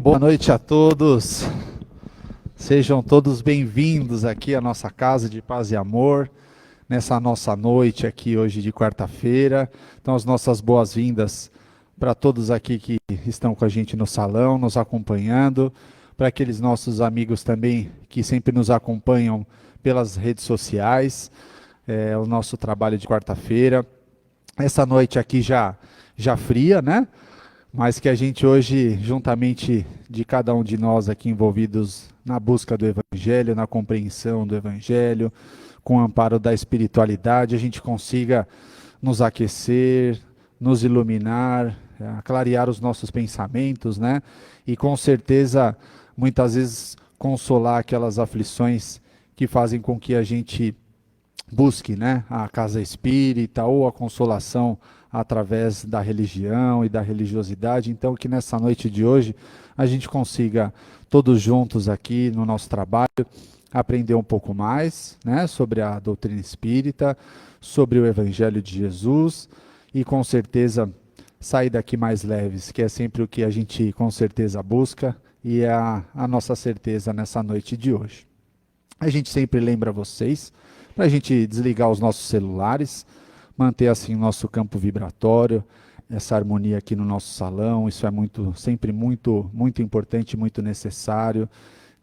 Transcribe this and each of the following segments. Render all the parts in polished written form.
Boa noite a todos. Sejam todos bem-vindos aqui à nossa casa de paz e amor, nessa nossa noite aqui hoje de quarta-feira. Então, as nossas boas-vindas para todos aqui que estão com a gente no salão, nos acompanhando, para aqueles nossos amigos também que sempre nos acompanham pelas redes sociais, o nosso trabalho de quarta-feira. Essa noite aqui já fria, né? Mas que a gente hoje, juntamente de cada um de nós aqui envolvidos na busca do Evangelho, na compreensão do Evangelho, com o amparo da espiritualidade, a gente consiga nos aquecer, nos iluminar, clarear os nossos pensamentos, né? E com certeza, muitas vezes, consolar aquelas aflições que fazem com que a gente busque, né, a casa espírita ou a consolação através da religião e da religiosidade. Então, que nessa noite de hoje a gente consiga, todos juntos aqui no nosso trabalho, aprender um pouco mais, né, sobre a doutrina espírita, sobre o Evangelho de Jesus e, com certeza, sair daqui mais leves, que é sempre o que a gente, com certeza, busca e é a nossa certeza nessa noite de hoje. A gente sempre lembra vocês para a gente desligar os nossos celulares, manter assim o nosso campo vibratório, essa harmonia aqui no nosso salão. Isso é sempre muito importante, muito necessário,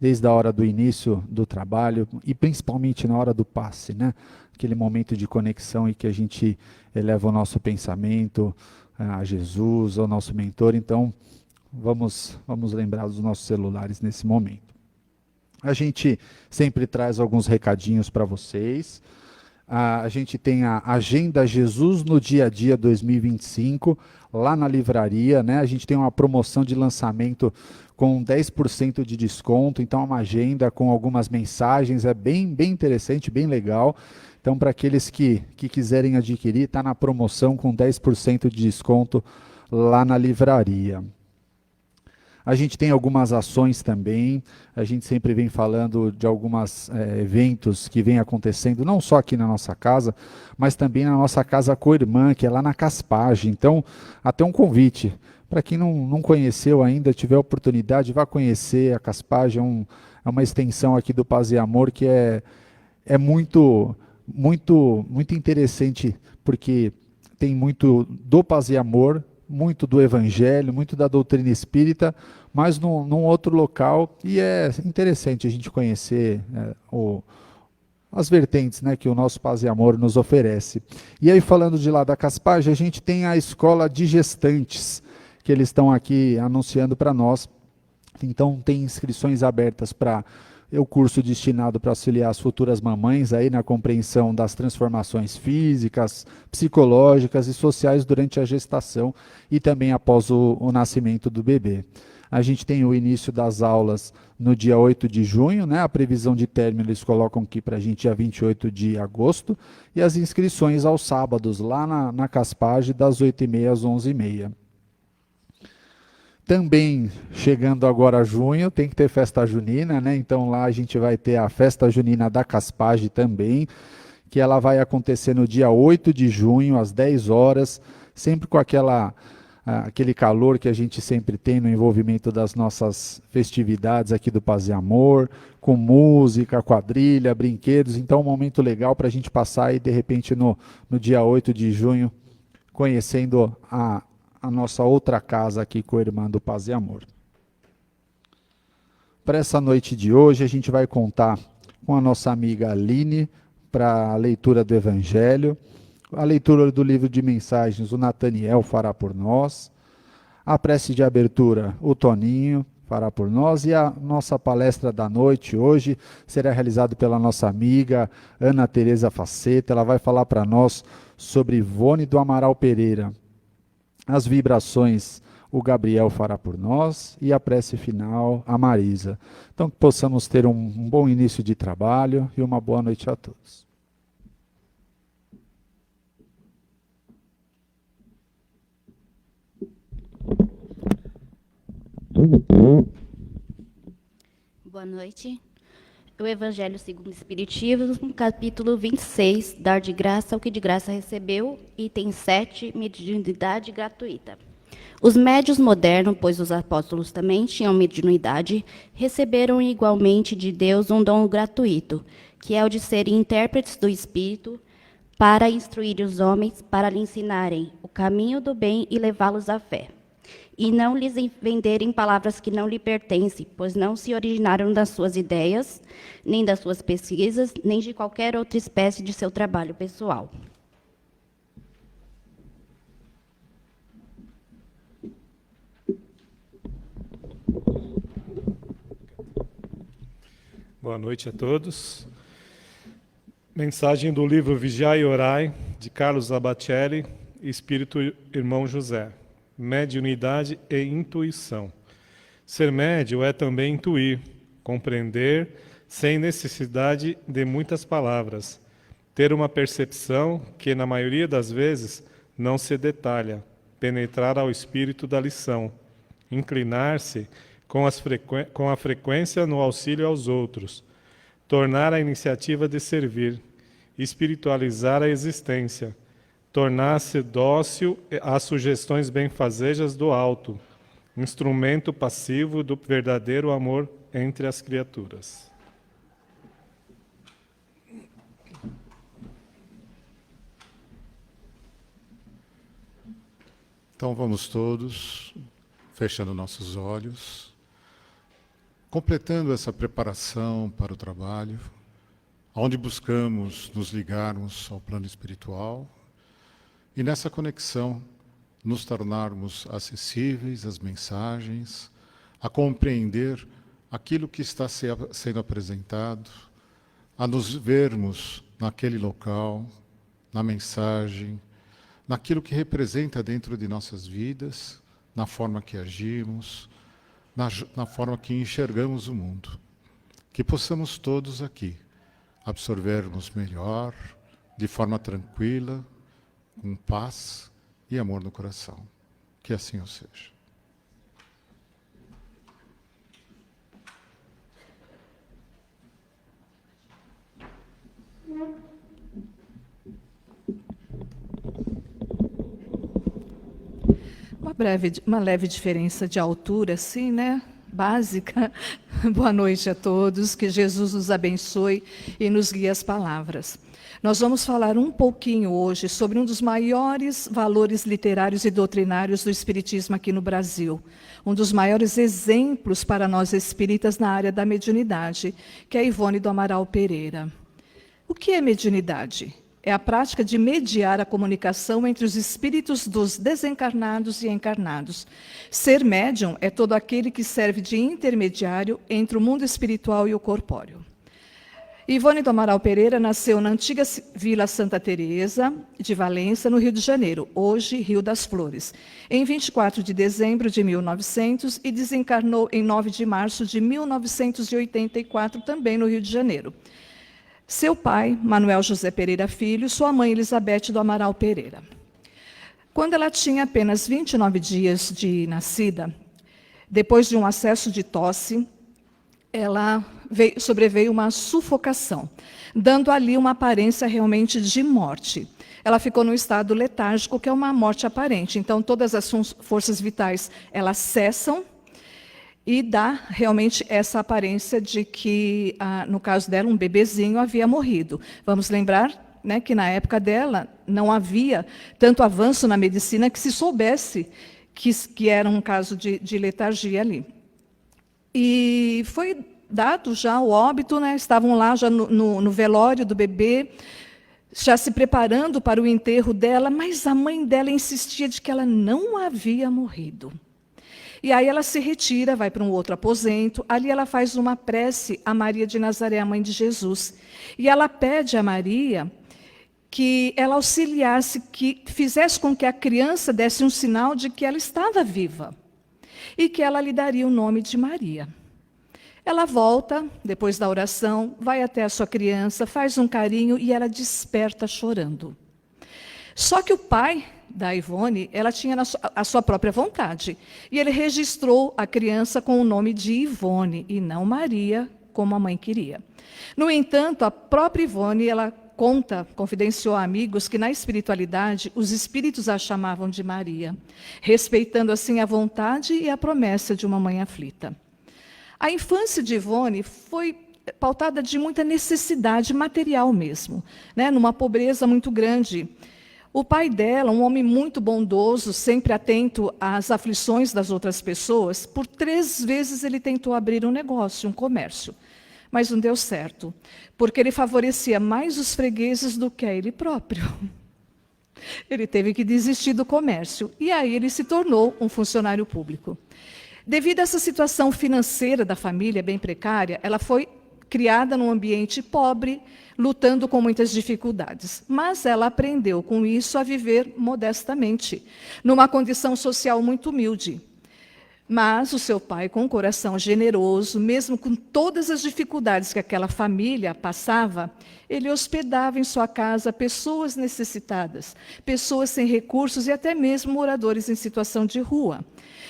desde a hora do início do trabalho e principalmente na hora do passe, né? Aquele momento de conexão em que a gente eleva o nosso pensamento a Jesus, ao nosso mentor. Então, vamos lembrar dos nossos celulares nesse momento. A gente sempre traz alguns recadinhos para vocês. A gente tem a Agenda Jesus no Dia a Dia 2025, lá na livraria, né? A gente tem uma promoção de lançamento com 10% de desconto, então é uma agenda com algumas mensagens, é bem interessante, bem legal. Então, para aqueles que quiserem adquirir, está na promoção com 10% de desconto lá na livraria. A gente tem algumas ações também, a gente sempre vem falando de alguns eventos que vêm acontecendo, não só aqui na nossa casa, mas também na nossa casa co-irmã, que é lá na Caspage. Então, até um convite, para quem não conheceu ainda, tiver oportunidade, vá conhecer a Caspage, é uma extensão aqui do Paz e Amor, que é muito interessante, porque tem muito do Paz e Amor, muito do Evangelho, muito da doutrina espírita, mas num outro local, e é interessante a gente conhecer as vertentes, né, que o nosso Paz e Amor nos oferece. E aí, falando de lá da Caspage, a gente tem a escola de gestantes, que eles estão aqui anunciando para nós. Então, tem inscrições abertas para o curso destinado para auxiliar as futuras mamães aí na compreensão das transformações físicas, psicológicas e sociais durante a gestação e também após o nascimento do bebê. A gente tem o início das aulas no dia 8 de junho, né? A previsão de término eles colocam aqui para a gente dia 28 de agosto, e as inscrições aos sábados lá na Caspage das 8h30 às 11h30. Também, chegando agora a junho, tem que ter festa junina, né? Então lá a gente vai ter a festa junina da Caspage também, que ela vai acontecer no dia 8 de junho, às 10 horas, sempre com aquele calor que a gente sempre tem no envolvimento das nossas festividades aqui do Paz e Amor, com música, quadrilha, brinquedos. Então é um momento legal para a gente passar e, de repente, no dia 8 de junho, conhecendo a nossa outra casa aqui com a irmã do Paz e Amor. Para essa noite de hoje, a gente vai contar com a nossa amiga Aline para a leitura do Evangelho, a leitura do livro de mensagens, o Nathaniel fará por nós, a prece de abertura, o Toninho fará por nós, e a nossa palestra da noite hoje será realizada pela nossa amiga Ana Tereza Faceta. Ela vai falar para nós sobre Ivone do Amaral Pereira. As vibrações, o Gabriel fará por nós, e a prece final, a Marisa. Então, que possamos ter um bom início de trabalho e uma boa noite a todos. Boa noite. O Evangelho segundo o Espiritismo, capítulo 26, dar de graça o que de graça recebeu, item 7, mediunidade gratuita. Os médios modernos, pois os apóstolos também tinham mediunidade, receberam igualmente de Deus um dom gratuito, que é o de serem intérpretes do Espírito, para instruir os homens, para lhes ensinarem o caminho do bem e levá-los à fé. E não lhes venderem palavras que não lhe pertencem, pois não se originaram das suas ideias, nem das suas pesquisas, nem de qualquer outra espécie de seu trabalho pessoal. Boa noite a todos. Mensagem do livro Vigiai e Orai, de Carlos Abatieri, Espírito Irmão José. Mediunidade e intuição. Ser médio é também intuir, compreender, sem necessidade de muitas palavras. Ter uma percepção que, na maioria das vezes, não se detalha. Penetrar ao espírito da lição. Inclinar-se com a frequência no auxílio aos outros, tornar a iniciativa de servir, espiritualizar a existência, tornar-se dócil às sugestões benfazejas do alto, instrumento passivo do verdadeiro amor entre as criaturas. Então vamos todos, fechando nossos olhos, completando essa preparação para o trabalho, onde buscamos nos ligarmos ao plano espiritual e nessa conexão nos tornarmos acessíveis às mensagens, a compreender aquilo que está sendo apresentado, a nos vermos naquele local, na mensagem, naquilo que representa dentro de nossas vidas, na forma que agimos, na forma que enxergamos o mundo. Que possamos todos aqui absorvermos melhor, de forma tranquila, com paz e amor no coração. Que assim o seja. Uma leve diferença de altura, assim, né? Básica. Boa noite a todos, que Jesus nos abençoe e nos guie as palavras. Nós vamos falar um pouquinho hoje sobre um dos maiores valores literários e doutrinários do Espiritismo aqui no Brasil. Um dos maiores exemplos para nós espíritas na área da mediunidade, que é Ivone do Amaral Pereira. O que é mediunidade? É a prática de mediar a comunicação entre os espíritos dos desencarnados e encarnados. Ser médium é todo aquele que serve de intermediário entre o mundo espiritual e o corpóreo. Ivone do Amaral Pereira nasceu na antiga Vila Santa Teresa de Valença, no Rio de Janeiro, hoje Rio das Flores, em 24 de dezembro de 1900 e desencarnou em 9 de março de 1984, também no Rio de Janeiro. Seu pai, Manuel José Pereira Filho, sua mãe, Elizabeth do Amaral Pereira. Quando ela tinha apenas 29 dias de nascida, depois de um acesso de tosse, sobreveio uma sufocação, dando ali uma aparência realmente de morte. Ela ficou num estado letárgico, que é uma morte aparente. Então, todas as forças vitais, elas cessam, e dá realmente essa aparência de que, no caso dela, um bebezinho havia morrido. Vamos lembrar, né, que na época dela não havia tanto avanço na medicina que se soubesse que era um caso de letargia ali. E foi dado já o óbito, né, estavam lá já no velório do bebê, já se preparando para o enterro dela, mas a mãe dela insistia de que ela não havia morrido. E aí ela se retira, vai para um outro aposento, ali ela faz uma prece a Maria de Nazaré, a mãe de Jesus. E ela pede a Maria que ela auxiliasse, que fizesse com que a criança desse um sinal de que ela estava viva. E que ela lhe daria o nome de Maria. Ela volta, depois da oração, vai até a sua criança, faz um carinho e ela desperta chorando. Só que o pai da Ivone, ela tinha a sua própria vontade. E ele registrou a criança com o nome de Ivone, e não Maria, como a mãe queria. No entanto, a própria Ivone, ela confidenciou a amigos que na espiritualidade os espíritos a chamavam de Maria, respeitando assim a vontade e a promessa de uma mãe aflita. A infância de Ivone foi pautada de muita necessidade material mesmo, né, numa pobreza muito grande. O pai dela, um homem muito bondoso, sempre atento às aflições das outras pessoas, por 3 vezes ele tentou abrir um negócio, um comércio. Mas não deu certo, porque ele favorecia mais os fregueses do que a ele próprio. Ele teve que desistir do comércio, e aí ele se tornou um funcionário público. Devido a essa situação financeira da família bem precária, ela foi criada num ambiente pobre, lutando com muitas dificuldades. Mas ela aprendeu com isso a viver modestamente, numa condição social muito humilde. Mas o seu pai, com um coração generoso, mesmo com todas as dificuldades que aquela família passava, ele hospedava em sua casa pessoas necessitadas, pessoas sem recursos e até mesmo moradores em situação de rua.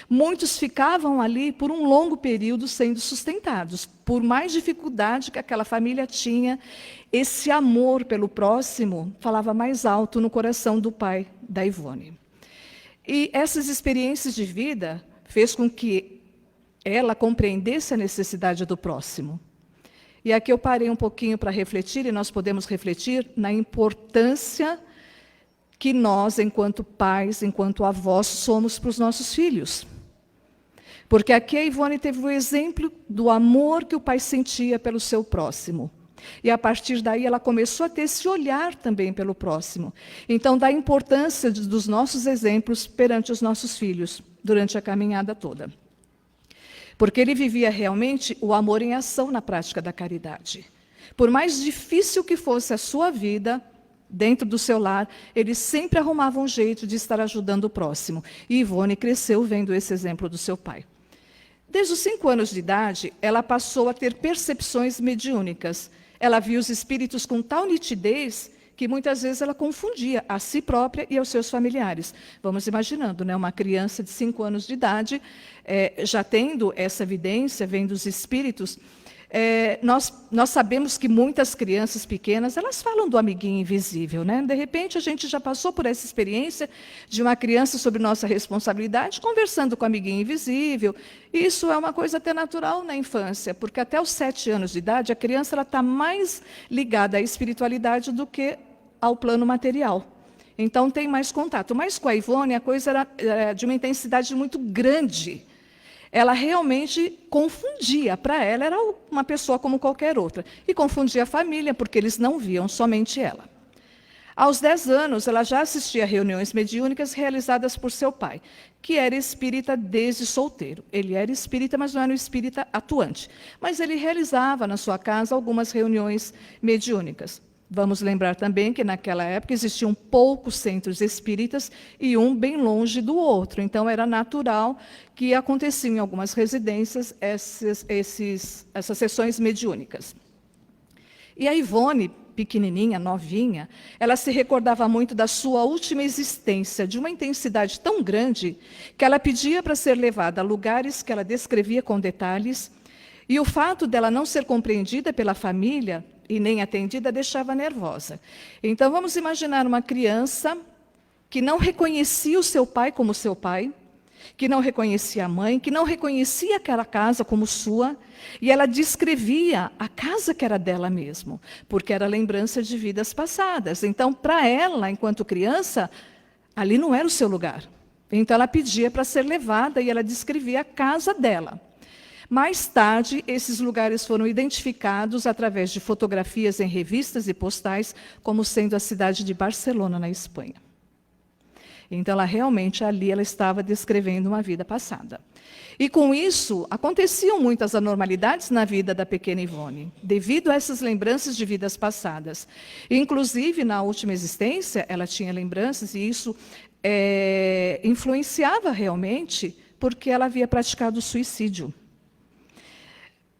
Muitos ficavam ali por um longo período sendo sustentados. Por mais dificuldade que aquela família tinha, esse amor pelo próximo falava mais alto no coração do pai da Ivone. E essas experiências de vida fez com que ela compreendesse a necessidade do próximo. E aqui eu parei um pouquinho para refletir, e nós podemos refletir na importância que nós, enquanto pais, enquanto avós, somos para os nossos filhos. Porque aqui a Ivone teve o exemplo do amor que o pai sentia pelo seu próximo. E a partir daí ela começou a ter esse olhar também pelo próximo. Então, da importância dos nossos exemplos perante os nossos filhos, durante a caminhada toda. Porque ele vivia realmente o amor em ação na prática da caridade. Por mais difícil que fosse a sua vida, dentro do seu lar, ele sempre arrumava um jeito de estar ajudando o próximo. E Ivone cresceu vendo esse exemplo do seu pai. Desde os 5 anos de idade, ela passou a ter percepções mediúnicas. Ela via os espíritos com tal nitidez que muitas vezes ela confundia a si própria e aos seus familiares. Vamos imaginando, né? Uma criança de 5 anos de idade, já tendo essa evidência, vendo os espíritos. Nós sabemos que muitas crianças pequenas, elas falam do amiguinho invisível, né? De repente, a gente já passou por essa experiência de uma criança sob nossa responsabilidade, conversando com o amiguinho invisível. Isso é uma coisa até natural na infância, porque até os 7 anos de idade, a criança está mais ligada à espiritualidade do que ao plano material. Então, tem mais contato. Mas com a Ivone, a coisa era de uma intensidade muito grande. Ela realmente confundia, para ela era uma pessoa como qualquer outra, e confundia a família, porque eles não viam somente ela. Aos 10 anos, ela já assistia a reuniões mediúnicas realizadas por seu pai, que era espírita desde solteiro. Ele era espírita, mas não era um espírita atuante. Mas ele realizava na sua casa algumas reuniões mediúnicas. Vamos lembrar também que naquela época existiam poucos centros espíritas e um bem longe do outro. Então, era natural que aconteciam em algumas residências essas sessões mediúnicas. E a Ivone, pequenininha, novinha, ela se recordava muito da sua última existência, de uma intensidade tão grande, que ela pedia para ser levada a lugares que ela descrevia com detalhes, e o fato dela não ser compreendida pela família e nem atendida deixava nervosa. Então, vamos imaginar uma criança que não reconhecia o seu pai como seu pai, que não reconhecia a mãe, que não reconhecia aquela casa como sua, e ela descrevia a casa que era dela mesmo, porque era lembrança de vidas passadas. Então, para ela, enquanto criança, ali não era o seu lugar. Então, ela pedia para ser levada e ela descrevia a casa dela. Mais tarde, esses lugares foram identificados através de fotografias em revistas e postais, como sendo a cidade de Barcelona, na Espanha. Então, ela realmente ali ela estava descrevendo uma vida passada. E com isso, aconteciam muitas anormalidades na vida da pequena Ivone, devido a essas lembranças de vidas passadas. Inclusive, na última existência, ela tinha lembranças, e isso influenciava realmente, porque ela havia praticado suicídio.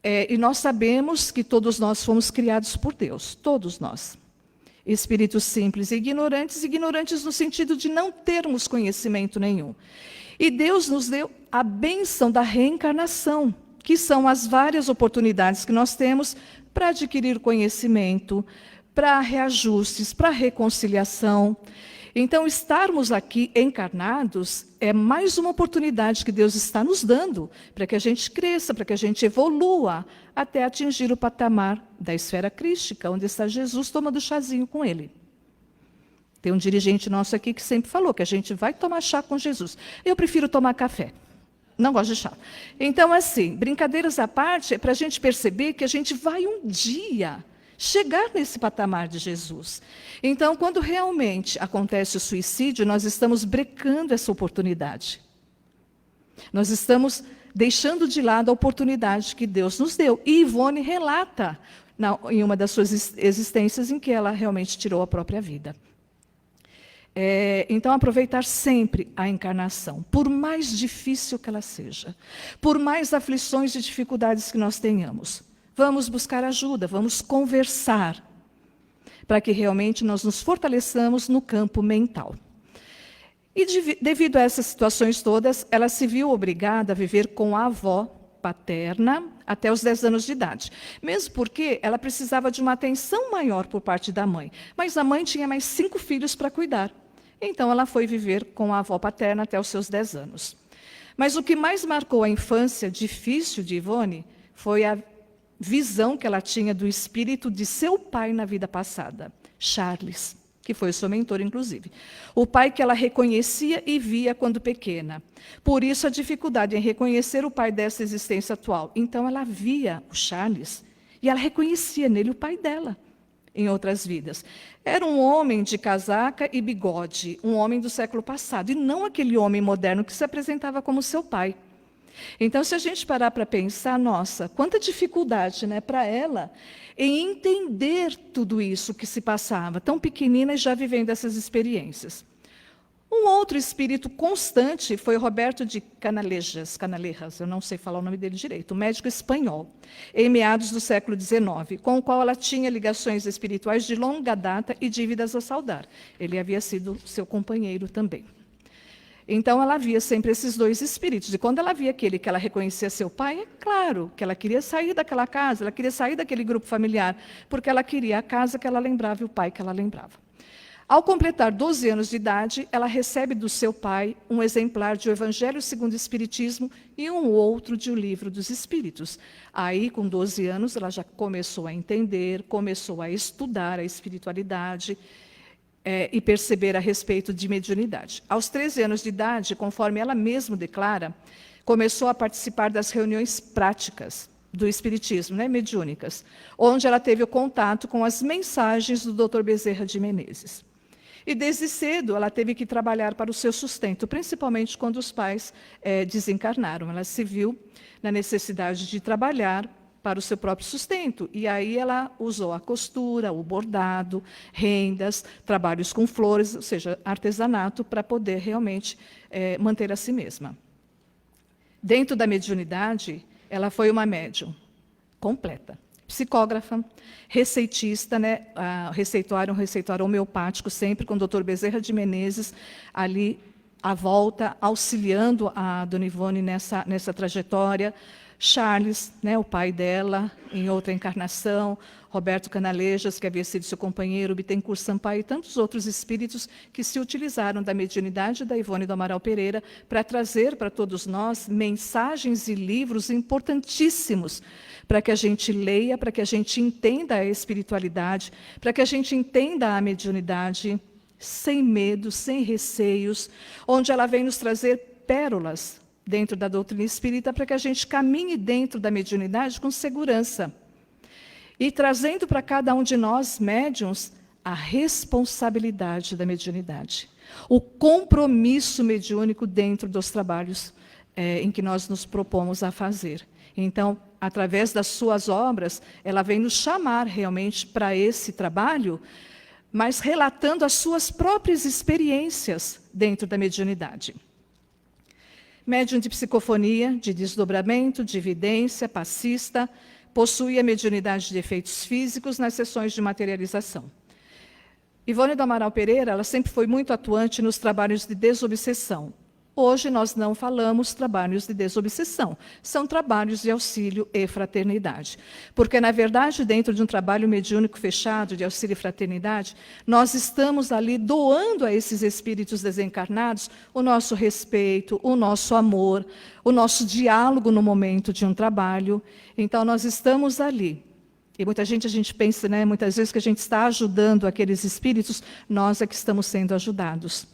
E nós sabemos que todos nós fomos criados por Deus, todos nós. Espíritos simples e ignorantes no sentido de não termos conhecimento nenhum. E Deus nos deu a bênção da reencarnação, que são as várias oportunidades que nós temos para adquirir conhecimento, para reajustes, para reconciliação. Então, estarmos aqui encarnados é mais uma oportunidade que Deus está nos dando para que a gente cresça, para que a gente evolua, até atingir o patamar da esfera crística, onde está Jesus tomando chazinho com ele. Tem um dirigente nosso aqui que sempre falou que a gente vai tomar chá com Jesus. Eu prefiro tomar café. Não gosto de chá. Então, assim, brincadeiras à parte, é para a gente perceber que a gente vai um dia chegar nesse patamar de Jesus. Então, quando realmente acontece o suicídio, nós estamos brecando essa oportunidade. Nós estamos deixando de lado a oportunidade que Deus nos deu. E Ivone relata em uma das suas existências em que ela realmente tirou a própria vida. Então, aproveitar sempre a encarnação, por mais difícil que ela seja, por mais aflições e dificuldades que nós tenhamos. Vamos buscar ajuda, vamos conversar, para que realmente nós nos fortaleçamos no campo mental. E devido a essas situações todas, ela se viu obrigada a viver com a avó paterna até os 10 anos de idade. Mesmo porque ela precisava de uma atenção maior por parte da mãe. Mas a mãe tinha mais 5 filhos para cuidar. Então ela foi viver com a avó paterna até os seus 10 anos. Mas o que mais marcou a infância difícil de Ivone foi a visão que ela tinha do espírito de seu pai na vida passada, Charles, que foi o seu mentor, inclusive. O pai que ela reconhecia e via quando pequena. Por isso, a dificuldade em reconhecer o pai dessa existência atual. Então, ela via o Charles e ela reconhecia nele o pai dela, em outras vidas. Era um homem de casaca e bigode, um homem do século passado, e não aquele homem moderno que se apresentava como seu pai. Então, se a gente parar para pensar, nossa, quanta dificuldade, né, para ela em entender tudo isso que se passava, tão pequenina e já vivendo essas experiências. Um outro espírito constante foi Roberto de Canalejas, eu não sei falar o nome dele direito, um médico espanhol, em meados do século XIX, com o qual ela tinha ligações espirituais de longa data e dívidas a saldar. Ele havia sido seu companheiro também. Então, ela via sempre esses 2 espíritos. E quando ela via aquele que ela reconhecia seu pai, é claro que ela queria sair daquela casa, ela queria sair daquele grupo familiar, porque ela queria a casa que ela lembrava e o pai que ela lembrava. Ao completar 12 anos de idade, ela recebe do seu pai um exemplar de O Evangelho segundo o Espiritismo e um outro de O Livro dos Espíritos. Aí, com 12 anos, ela já começou a entender, começou a estudar a espiritualidade, e perceber a respeito de mediunidade. Aos 13 anos de idade, conforme ela mesma declara, começou a participar das reuniões práticas do Espiritismo, mediúnicas, onde ela teve o contato com as mensagens do Dr. Bezerra de Menezes. E desde cedo ela teve que trabalhar para o seu sustento, principalmente quando os pais desencarnaram. Ela se viu na necessidade de trabalhar para o seu próprio sustento. E aí ela usou a costura, o bordado, rendas, trabalhos com flores, ou seja, artesanato, para poder realmente manter a si mesma. Dentro da mediunidade, ela foi uma médium completa. Psicógrafa, receitista, um receituário homeopático, sempre com o Dr. Bezerra de Menezes, ali à volta, auxiliando a Dona Ivone nessa trajetória. Charles, o pai dela, em outra encarnação, Roberto Canalejas, que havia sido seu companheiro, Bittencourt Sampaio e tantos outros espíritos que se utilizaram da mediunidade da Ivone do Amaral Pereira para trazer para todos nós mensagens e livros importantíssimos para que a gente leia, para que a gente entenda a espiritualidade, para que a gente entenda a mediunidade sem medo, sem receios, onde ela vem nos trazer pérolas dentro da doutrina espírita, para que a gente caminhe dentro da mediunidade com segurança. E trazendo para cada um de nós, médiuns, a responsabilidade da mediunidade. O compromisso mediúnico dentro dos trabalhos em que nós nos propomos a fazer. Então, através das suas obras, ela vem nos chamar realmente para esse trabalho, mas relatando as suas próprias experiências dentro da mediunidade. Médium de psicofonia, de desdobramento, de evidência, passista, possui a mediunidade de efeitos físicos nas sessões de materialização. Ivone do Amaral Pereira, ela sempre foi muito atuante nos trabalhos de desobsessão, Hoje nós não falamos trabalhos de desobsessão, são trabalhos de auxílio e fraternidade. Porque, na verdade, dentro de um trabalho mediúnico fechado de auxílio e fraternidade, nós estamos ali doando a esses espíritos desencarnados o nosso respeito, o nosso amor, o nosso diálogo no momento de um trabalho. Então, nós estamos ali. E muita gente, a gente pensa, né, muitas vezes que a gente está ajudando aqueles espíritos, nós é que estamos sendo ajudados.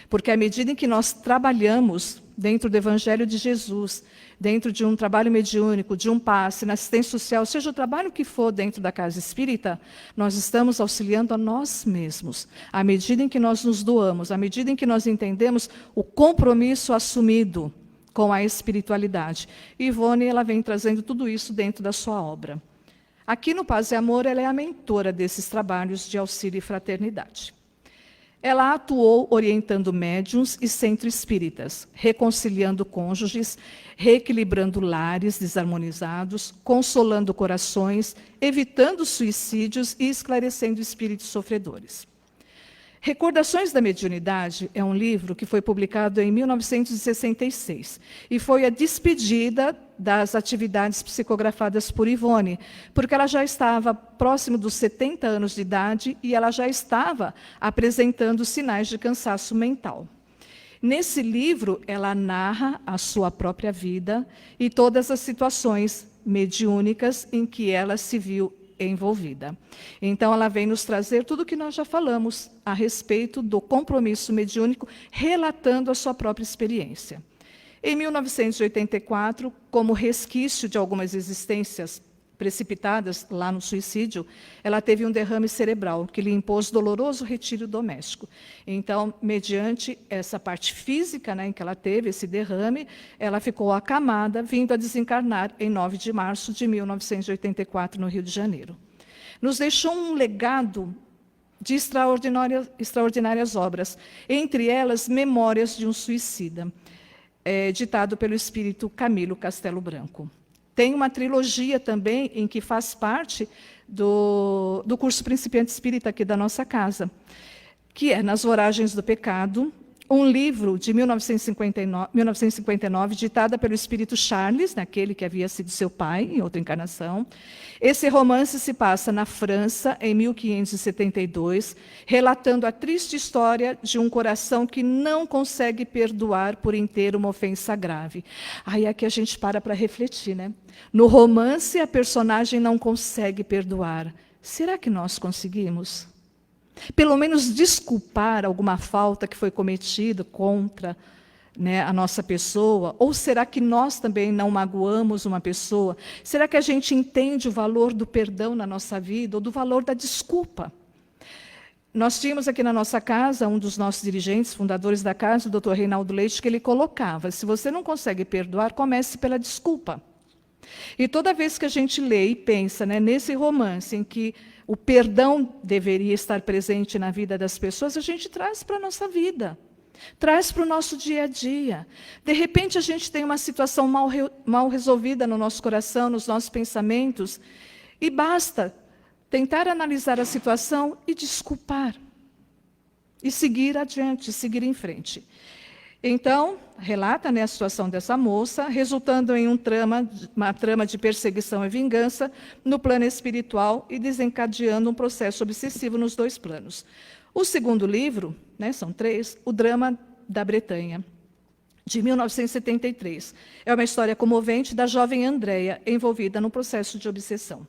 Porque à medida em que nós trabalhamos dentro do Evangelho de Jesus, dentro de um trabalho mediúnico, de um passe, na assistência social, seja o trabalho que for dentro da casa espírita, nós estamos auxiliando a nós mesmos. À medida em que nós nos doamos, à medida em que nós entendemos o compromisso assumido com a espiritualidade. E Ivone, ela vem trazendo tudo isso dentro da sua obra. Aqui no Paz e Amor, ela é a mentora desses trabalhos de auxílio e fraternidade. Ela atuou orientando médiuns e centros espíritas, reconciliando cônjuges, reequilibrando lares desarmonizados, consolando corações, evitando suicídios e esclarecendo espíritos sofredores. Recordações da Mediunidade é um livro que foi publicado em 1966 e foi a despedida das atividades psicografadas por Ivone, porque ela já estava próximo dos 70 anos de idade e ela já estava apresentando sinais de cansaço mental. Nesse livro, ela narra a sua própria vida e todas as situações mediúnicas em que ela se viu envolvida. Então, ela vem nos trazer tudo o que nós já falamos a respeito do compromisso mediúnico, relatando a sua própria experiência. Em 1984, como resquício de algumas existências precipitadas lá no suicídio, ela teve um derrame cerebral, que lhe impôs doloroso retiro doméstico. Então, mediante essa parte física, né, em que ela teve esse derrame, ela ficou acamada, vindo a desencarnar em 9 de março de 1984, no Rio de Janeiro. Nos deixou um legado de extraordinárias obras, entre elas, Memórias de um Suicida, ditado pelo espírito Camilo Castelo Branco. Tem uma trilogia também, em que faz parte do curso Principiante Espírita aqui da nossa casa, que é Nas Voragens do Pecado, um livro de 1959, ditada pelo espírito Charles, naquele que havia sido seu pai, em outra encarnação. Esse romance se passa na França, em 1572, relatando a triste história de um coração que não consegue perdoar por inteiro uma ofensa grave. Aí aqui a gente para refletir, né? No romance, a personagem não consegue perdoar. Será que nós conseguimos? Pelo menos desculpar alguma falta que foi cometida contra, né, a nossa pessoa? Ou será que nós também não magoamos uma pessoa? Será que a gente entende o valor do perdão na nossa vida ou do valor da desculpa? Nós tínhamos aqui na nossa casa, um dos nossos dirigentes, fundadores da casa, o Dr. Reinaldo Leite, que ele colocava: se você não consegue perdoar, comece pela desculpa. E toda vez que a gente lê e pensa, né, nesse romance em que o perdão deveria estar presente na vida das pessoas, a gente traz para a nossa vida, traz para o nosso dia a dia. De repente, a gente tem uma situação mal resolvida no nosso coração, nos nossos pensamentos, e basta tentar analisar a situação e desculpar, e seguir adiante, seguir em frente. Então, relata, né, a situação dessa moça, resultando em uma trama de perseguição e vingança no plano espiritual e desencadeando um processo obsessivo nos dois planos. O segundo livro, né, são 3, O Drama da Bretanha, de 1973. É uma história comovente da jovem Andréia, envolvida no processo de obsessão.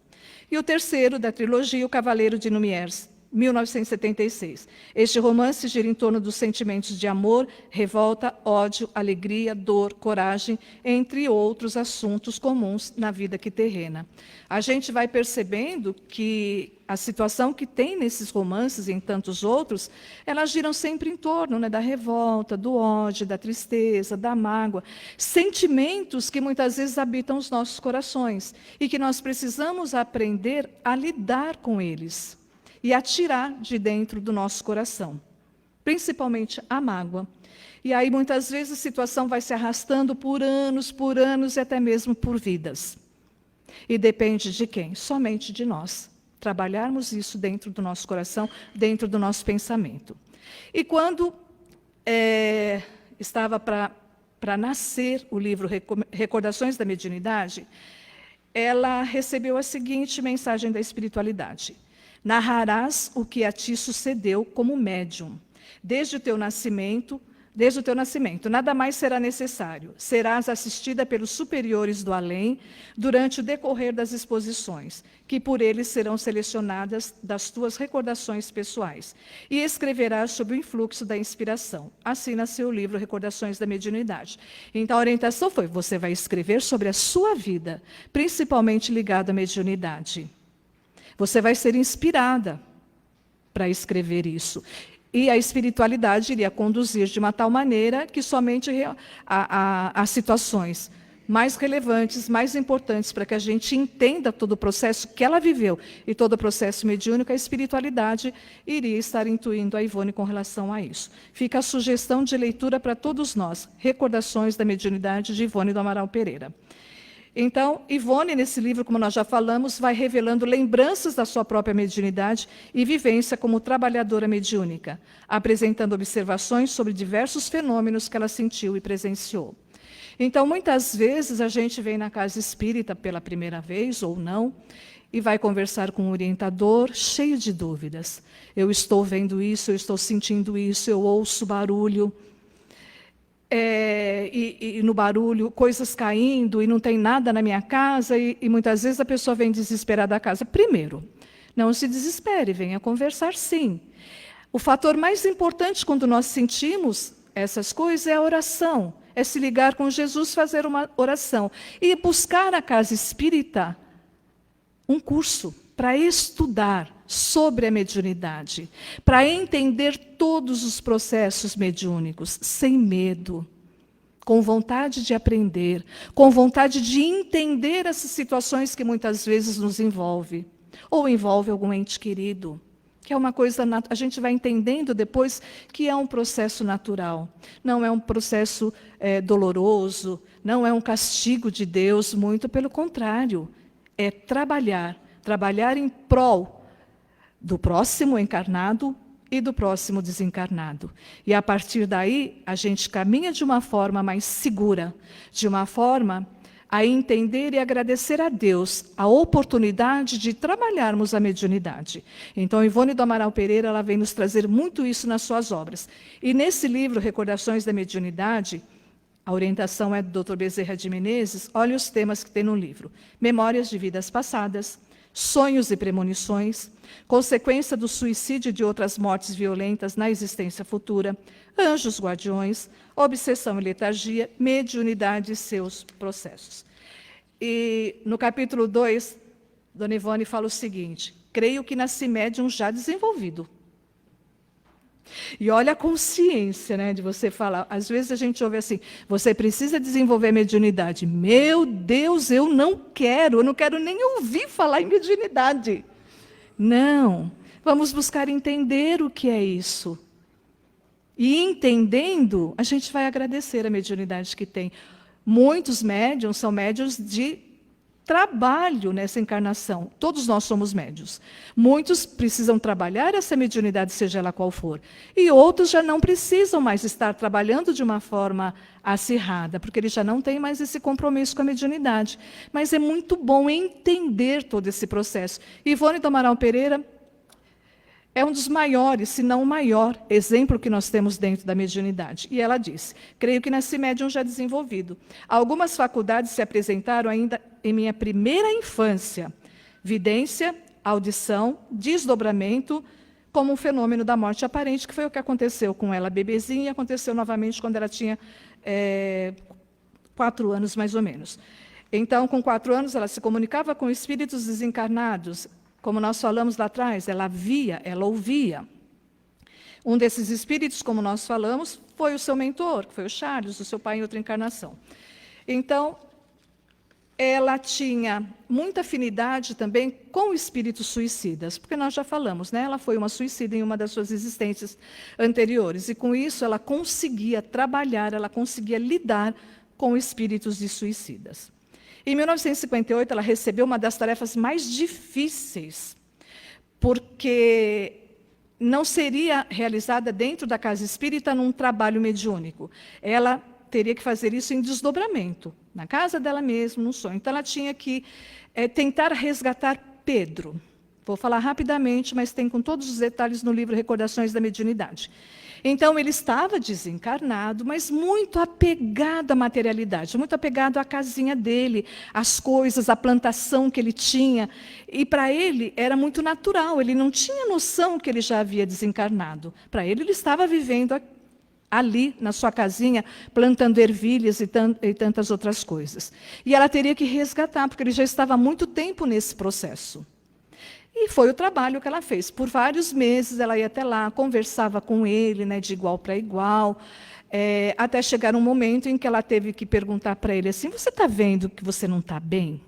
E o terceiro da trilogia, O Cavaleiro de Numières, 1976. Este romance gira em torno dos sentimentos de amor, revolta, ódio, alegria, dor, coragem, entre outros assuntos comuns na vida aqui terrena. A gente vai percebendo que a situação que tem nesses romances e em tantos outros, elas giram sempre em torno, né, da revolta, do ódio, da tristeza, da mágoa, sentimentos que muitas vezes habitam os nossos corações e que nós precisamos aprender a lidar com eles e a tirar de dentro do nosso coração, principalmente a mágoa. E aí, muitas vezes, a situação vai se arrastando por anos e até mesmo por vidas. E depende de quem? Somente de nós. Trabalharmos isso dentro do nosso coração, dentro do nosso pensamento. E quando estava para nascer o livro Recordações da Mediunidade, ela recebeu a seguinte mensagem da espiritualidade: narrarás o que a ti sucedeu como médium. Desde o teu nascimento, nada mais será necessário. Serás assistida pelos superiores do além durante o decorrer das exposições, que por eles serão selecionadas das tuas recordações pessoais, e escreverás sob o influxo da inspiração. Assim nasceu o livro Recordações da Mediunidade. Então a orientação foi: você vai escrever sobre a sua vida, principalmente ligado à mediunidade. Você vai ser inspirada para escrever isso. E a espiritualidade iria conduzir de uma tal maneira que somente as situações mais relevantes, mais importantes, para que a gente entenda todo o processo que ela viveu e todo o processo mediúnico, a espiritualidade iria estar intuindo a Ivone com relação a isso. Fica a sugestão de leitura para todos nós: Recordações da Mediunidade, de Ivone do Amaral Pereira. Então, Ivone, nesse livro, como nós já falamos, vai revelando lembranças da sua própria mediunidade e vivência como trabalhadora mediúnica, apresentando observações sobre diversos fenômenos que ela sentiu e presenciou. Então, muitas vezes, a gente vem na casa espírita pela primeira vez, ou não, e vai conversar com um orientador cheio de dúvidas. Eu estou vendo isso, eu estou sentindo isso, eu ouço barulho. E no barulho, coisas caindo, e não tem nada na minha casa, e muitas vezes a pessoa vem desesperada da casa. Primeiro, não se desespere, venha conversar sim. O fator mais importante quando nós sentimos essas coisas é a oração, é se ligar com Jesus, fazer uma oração, e buscar a casa espírita um curso para estudar sobre a mediunidade, para entender todos os processos mediúnicos, sem medo, com vontade de aprender, com vontade de entender essas situações que muitas vezes nos envolve, ou envolve algum ente querido, que é uma coisa, a gente vai entendendo depois que é um processo natural, não é um processo doloroso, não é um castigo de Deus, muito pelo contrário, é trabalhar em prol do próximo encarnado e do próximo desencarnado. E a partir daí, a gente caminha de uma forma mais segura, de uma forma a entender e agradecer a Deus a oportunidade de trabalharmos a mediunidade. Então, Ivone do Amaral Pereira, ela vem nos trazer muito isso nas suas obras. E nesse livro, Recordações da Mediunidade, a orientação é do Dr. Bezerra de Menezes. Olha os temas que tem no livro: memórias de vidas passadas, sonhos e premonições, consequência do suicídio e de outras mortes violentas na existência futura, anjos guardiões, obsessão e letargia, mediunidade e seus processos. E no capítulo 2, Dona Ivone fala o seguinte: creio que nasci médium já desenvolvido. E olha a consciência, né, de você falar. Às vezes a gente ouve assim: você precisa desenvolver a mediunidade. Meu Deus, eu não quero nem ouvir falar em mediunidade. Não, vamos buscar entender o que é isso. E entendendo, a gente vai agradecer a mediunidade que tem. Muitos médiuns são médiuns de trabalho nessa encarnação. Todos nós somos médiuns. Muitos precisam trabalhar essa mediunidade, seja ela qual for. E outros já não precisam mais estar trabalhando de uma forma acirrada, porque eles já não têm mais esse compromisso com a mediunidade. Mas é muito bom entender todo esse processo. Ivone do Amaral Pereira é um dos maiores, se não o maior, exemplo que nós temos dentro da mediunidade. E ela disse: creio que nasci médium já desenvolvido. Algumas faculdades se apresentaram ainda em minha primeira infância: vidência, audição, desdobramento, como um fenômeno da morte aparente, que foi o que aconteceu com ela bebezinha, e aconteceu novamente quando ela tinha 4 anos, mais ou menos. Então, com 4 anos, ela se comunicava com espíritos desencarnados. Como nós falamos lá atrás, ela via, ela ouvia. Um desses espíritos, como nós falamos, foi o seu mentor, que foi o Charles, o seu pai em outra encarnação. Então, ela tinha muita afinidade também com espíritos suicidas, porque nós já falamos, né? Ela foi uma suicida em uma das suas existências anteriores, e com isso ela conseguia trabalhar, ela conseguia lidar com espíritos de suicidas. Em 1958, ela recebeu uma das tarefas mais difíceis, porque não seria realizada dentro da casa espírita num trabalho mediúnico. Ela teria que fazer isso em desdobramento, na casa dela mesma, num sonho. Então, ela tinha que tentar resgatar Pedro. Vou falar rapidamente, mas tem com todos os detalhes no livro Recordações da Mediunidade. Então, ele estava desencarnado, mas muito apegado à materialidade, muito apegado à casinha dele, às coisas, à plantação que ele tinha. E para ele era muito natural, ele não tinha noção que ele já havia desencarnado. Para ele estava vivendo ali, na sua casinha, plantando ervilhas e tantas outras coisas. E ela teria que resgatar, porque ele já estava há muito tempo nesse processo. E foi o trabalho que ela fez. Por vários meses, ela ia até lá, conversava com ele, né, de igual para igual, até chegar um momento em que ela teve que perguntar para ele assim, você está vendo que você não está bem?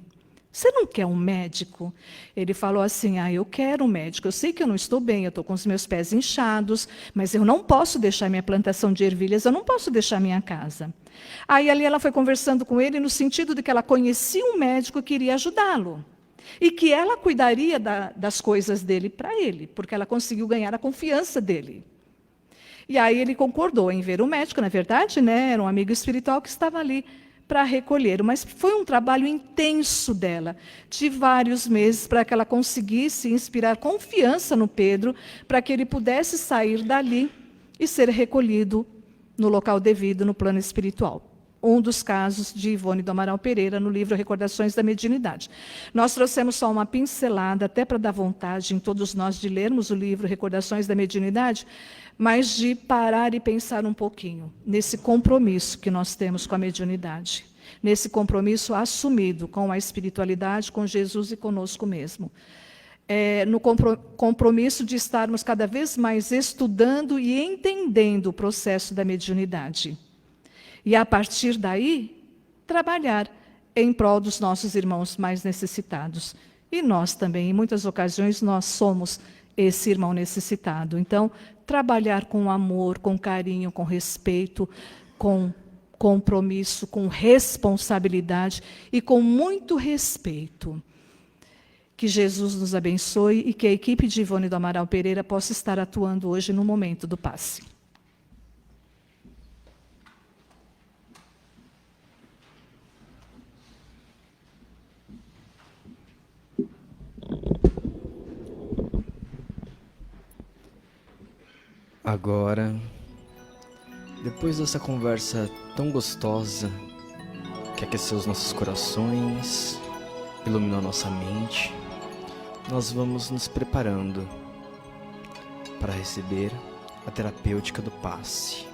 Você não quer um médico? Ele falou assim, eu quero um médico, eu sei que eu não estou bem, eu estou com os meus pés inchados, mas eu não posso deixar minha plantação de ervilhas, eu não posso deixar minha casa. Aí ali ela foi conversando com ele no sentido de que ela conhecia um médico que iria ajudá-lo. E que ela cuidaria das coisas dele para ele, porque ela conseguiu ganhar a confiança dele. E aí ele concordou em ver o médico, na verdade, né, era um amigo espiritual que estava ali para recolher. Mas foi um trabalho intenso dela, de vários meses, para que ela conseguisse inspirar confiança no Pedro, para que ele pudesse sair dali e ser recolhido no local devido, no plano espiritual. Um dos casos de Ivone do Amaral Pereira, no livro Recordações da Mediunidade. Nós trouxemos só uma pincelada, até para dar vontade em todos nós de lermos o livro Recordações da Mediunidade, mas de parar e pensar um pouquinho nesse compromisso que nós temos com a mediunidade, nesse compromisso assumido com a espiritualidade, com Jesus e conosco mesmo. No compromisso de estarmos cada vez mais estudando e entendendo o processo da mediunidade. E, a partir daí, trabalhar em prol dos nossos irmãos mais necessitados. E nós também, em muitas ocasiões, nós somos esse irmão necessitado. Então, trabalhar com amor, com carinho, com respeito, com compromisso, com responsabilidade e com muito respeito. Que Jesus nos abençoe e que a equipe de Ivone do Amaral Pereira possa estar atuando hoje no momento do passe. Agora, depois dessa conversa tão gostosa, que aqueceu os nossos corações, iluminou nossa mente, nós vamos nos preparando para receber a terapêutica do passe.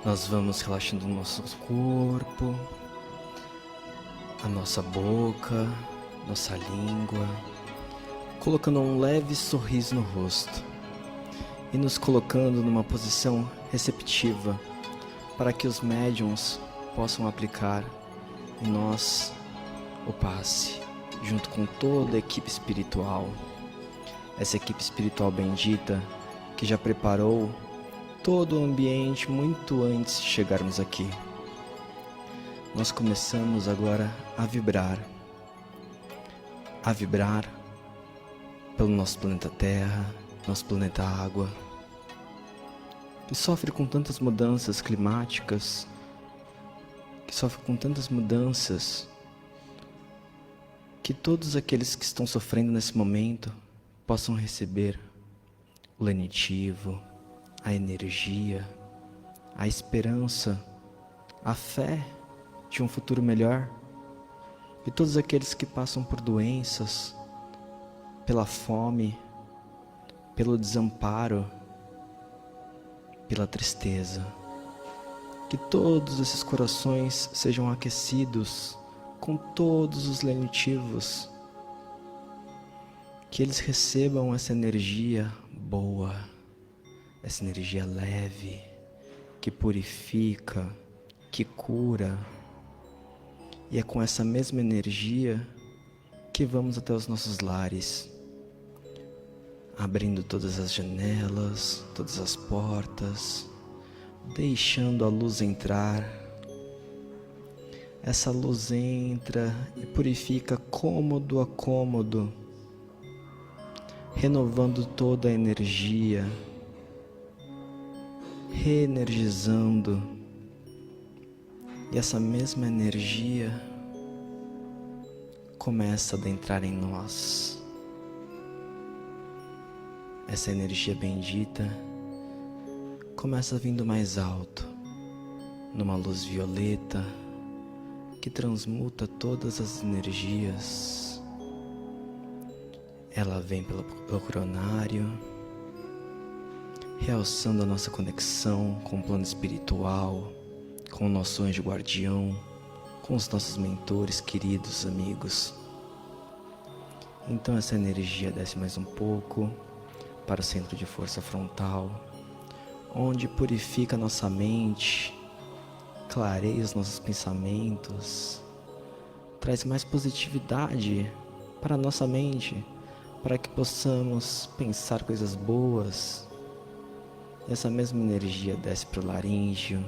Nós vamos relaxando o nosso corpo, a nossa boca, nossa língua, colocando um leve sorriso no rosto e nos colocando numa posição receptiva para que os médiuns possam aplicar em nós o passe, junto com toda a equipe espiritual. Essa equipe espiritual bendita que já preparou todo o ambiente muito antes de chegarmos aqui. Nós começamos agora a vibrar pelo nosso planeta Terra, nosso planeta Água, que sofre com tantas mudanças climáticas, que sofre com tantas mudanças, que todos aqueles que estão sofrendo nesse momento possam receber o lenitivo, a energia, a esperança, a fé de um futuro melhor. E todos aqueles que passam por doenças, pela fome, pelo desamparo, pela tristeza. Que todos esses corações sejam aquecidos com todos os lenitivos. Que eles recebam essa energia boa, essa energia leve, que purifica, que cura. E é com essa mesma energia que vamos até os nossos lares, abrindo todas as janelas, todas as portas, deixando a luz entrar. Essa luz entra e purifica cômodo a cômodo, renovando toda a energia, reenergizando. E essa mesma energia começa a adentrar em nós. Essa energia bendita começa vindo mais alto, numa luz violeta que transmuta todas as energias. Ela vem pelo coronário, realçando a nossa conexão com o plano espiritual, com o nosso anjo guardião, com os nossos mentores, queridos amigos. Então essa energia desce mais um pouco para o centro de força frontal, onde purifica nossa mente, clareia os nossos pensamentos, traz mais positividade para a nossa mente, para que possamos pensar coisas boas. E essa mesma energia desce para o laríngeo,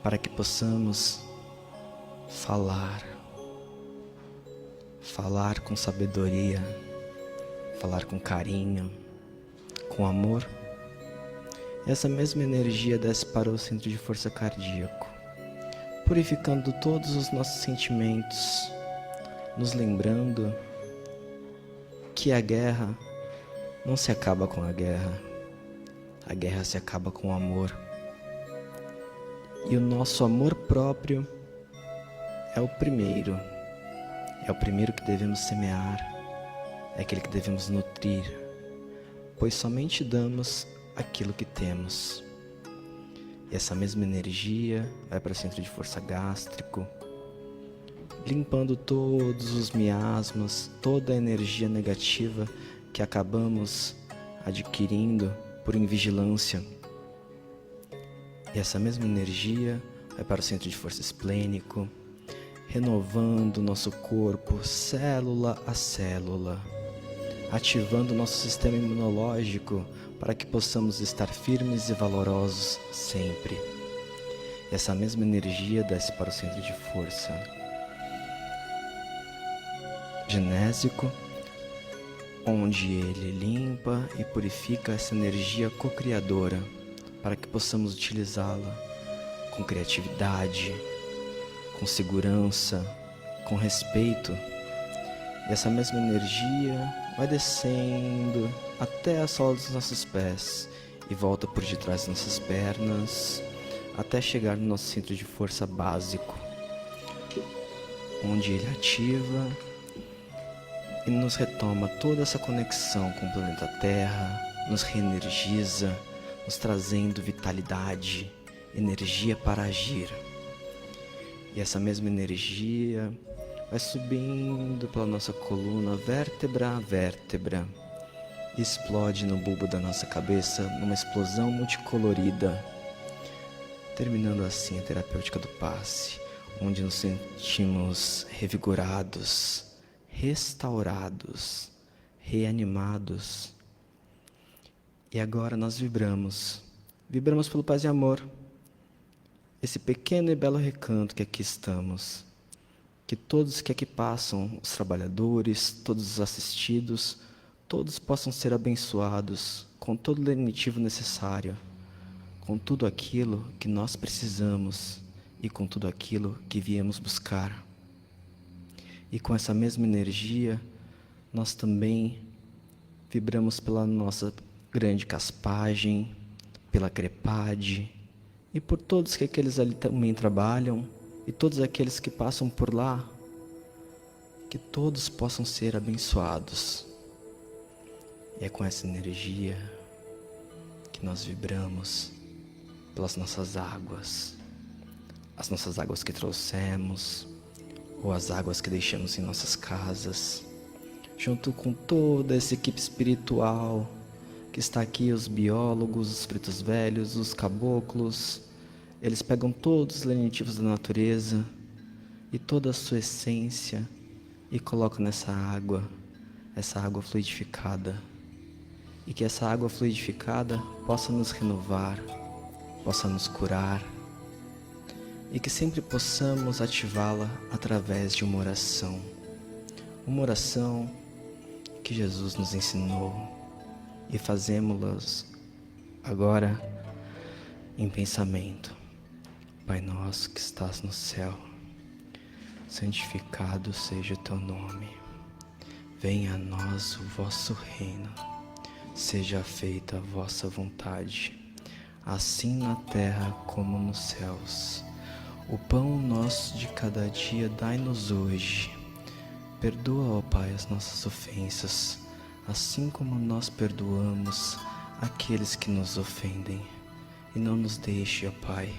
para que possamos falar com sabedoria, falar com carinho, com amor. E essa mesma energia desce para o centro de força cardíaco, purificando todos os nossos sentimentos, nos lembrando que a guerra não se acaba com a guerra se acaba com o amor. E o nosso amor próprio é o primeiro que devemos semear, é aquele que devemos nutrir, pois somente damos aquilo que temos. E essa mesma energia vai para o centro de força gástrico, limpando todos os miasmas, toda a energia negativa que acabamos adquirindo por invigilância. E essa mesma energia vai para o centro de força esplênico, renovando o nosso corpo, célula a célula, ativando o nosso sistema imunológico para que possamos estar firmes e valorosos sempre. E essa mesma energia desce para o centro de força genésico, onde ele limpa e purifica essa energia co-criadora, para que possamos utilizá-la com criatividade, com segurança, com respeito. E essa mesma energia vai descendo até a sola dos nossos pés e volta por detrás das nossas pernas, até chegar no nosso centro de força básico, onde ele ativa e nos retoma toda essa conexão com o planeta Terra, nos reenergiza, nos trazendo vitalidade, energia para agir. E essa mesma energia vai subindo pela nossa coluna, vértebra a vértebra, e explode no bulbo da nossa cabeça numa explosão multicolorida, terminando assim a terapêutica do passe, onde nos sentimos revigorados, restaurados, reanimados. E agora nós vibramos pelo paz e amor, esse pequeno e belo recanto que aqui estamos, que todos que aqui passam, os trabalhadores, todos os assistidos, todos possam ser abençoados com todo o lenitivo necessário, com tudo aquilo que nós precisamos e com tudo aquilo que viemos buscar. E com essa mesma energia, nós também vibramos pela nossa grande caspagem, pela crepade, e por todos que aqueles ali também trabalham, e todos aqueles que passam por lá, que todos possam ser abençoados. E é com essa energia que nós vibramos pelas nossas águas, as nossas águas que trouxemos, ou as águas que deixamos em nossas casas, junto com toda essa equipe espiritual que está aqui, os biólogos, os pretos velhos, os caboclos. Eles pegam todos os lenitivos da natureza e toda a sua essência e colocam nessa água fluidificada. E que essa água fluidificada possa nos renovar, possa nos curar, e que sempre possamos ativá-la através de uma oração que Jesus nos ensinou e fazemos-las agora em pensamento. Pai nosso que estás no céu, santificado seja o teu nome. Venha a nós o vosso reino. Seja feita a vossa vontade, assim na terra como nos céus. O pão nosso de cada dia dai-nos hoje. Perdoa, ó Pai, as nossas ofensas, assim como nós perdoamos aqueles que nos ofendem. E não nos deixe, ó Pai,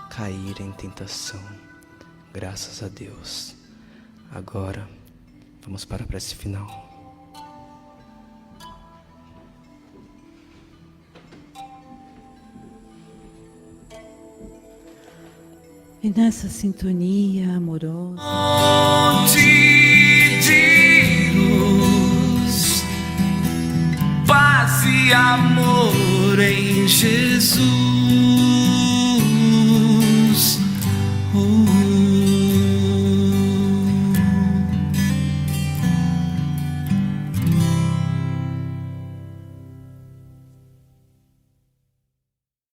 cair em tentação. Graças a Deus. Agora, vamos para a prece final. E nessa sintonia amorosa, de luz, paz e amor em Jesus.